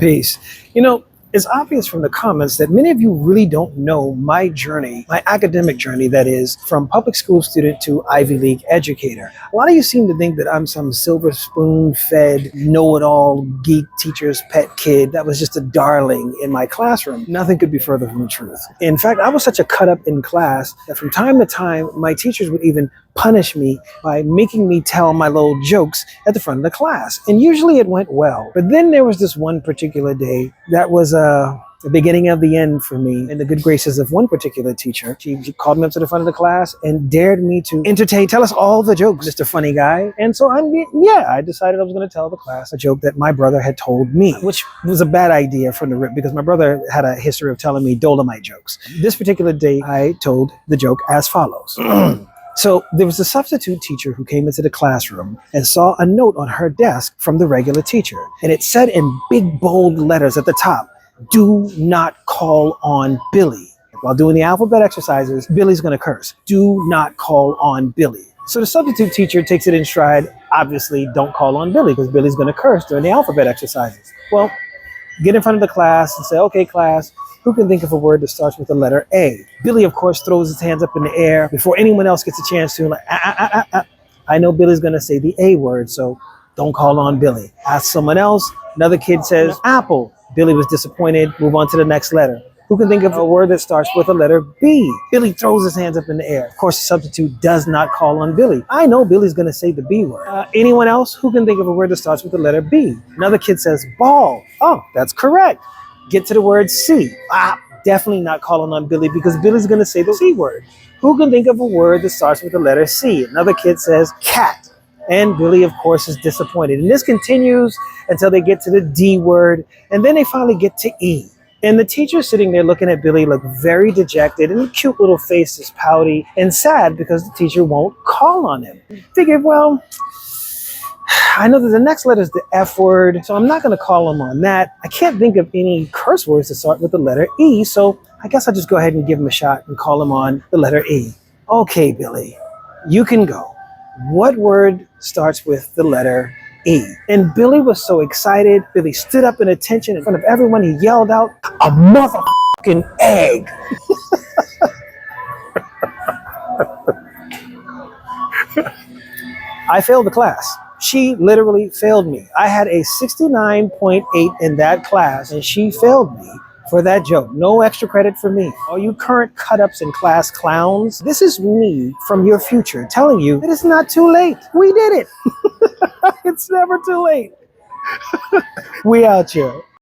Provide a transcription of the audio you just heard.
Peace. You know, it's obvious from the comments that many of you really don't know my journey, my academic journey, that is, from public school student to Ivy League educator. A lot of you seem to think that I'm some silver spoon-fed, know-it-all geek teacher's pet kid that was just a darling in my classroom. Nothing could be further from the truth. In fact, I was such a cut-up in class that from time to time, my teachers would even punish me by making me tell my little jokes at the front of the class. And usually it went well. But then there was this one particular day that was the beginning of the end for me in the good graces of one particular teacher. She called me up to the front of the class and dared me to tell us all the jokes, Mr. Funny Guy. And so I decided I was going to tell the class a joke that my brother had told me, which was a bad idea from the rip because my brother had a history of telling me Dolomite jokes. This particular day, I told the joke as follows. So there was a substitute teacher who came into the classroom and saw a note on her desk from the regular teacher. And it said in big bold letters at the top, "Do not call on Billy." While doing the alphabet exercises, Billy's going to curse. Do not call on Billy. So the substitute teacher takes it in stride. Obviously, don't call on Billy because Billy's going to curse during the alphabet exercises. Well, get in front of the class and say, "Okay, class, who can think of a word that starts with the letter A?" Billy, of course, throws his hands up in the air before anyone else gets a chance to. I know Billy's going to say the A word, so don't call on Billy. Ask someone else. Another kid says apple. Billy was disappointed. Move on to the next letter. Who can think of a word that starts with the letter B? Billy throws his hands up in the air. Of course, the substitute does not call on Billy. I know Billy's going to say the B word. Anyone else who can think of a word that starts with the letter B? Another kid says ball. Oh, that's correct. Get to the word C. Definitely not calling on Billy because Billy's going to say the C word. Who can think of a word that starts with the letter C? Another kid says cat. And Billy, of course, is disappointed. And this continues until they get to the D word. And then they finally get to E. And the teacher sitting there looking at Billy looked very dejected, and the cute little face is pouty and sad because the teacher won't call on him. Figured, well, I know that the next letter is the F word, so I'm not going to call him on that. I can't think of any curse words that start with the letter E, so I guess I'll just go ahead and give him a shot and call him on the letter E. Okay, Billy, you can go. What word starts with the letter E? And Billy was so excited. Billy stood up in attention in front of everyone. He yelled out, "A motherfucking egg!" I failed the class. She literally failed me. I had a 69.8 in that class, and she failed me for that joke. No extra credit for me. All you current cut-ups in class clowns, this is me from your future telling you that it's not too late. We did it. It's never too late. We out here.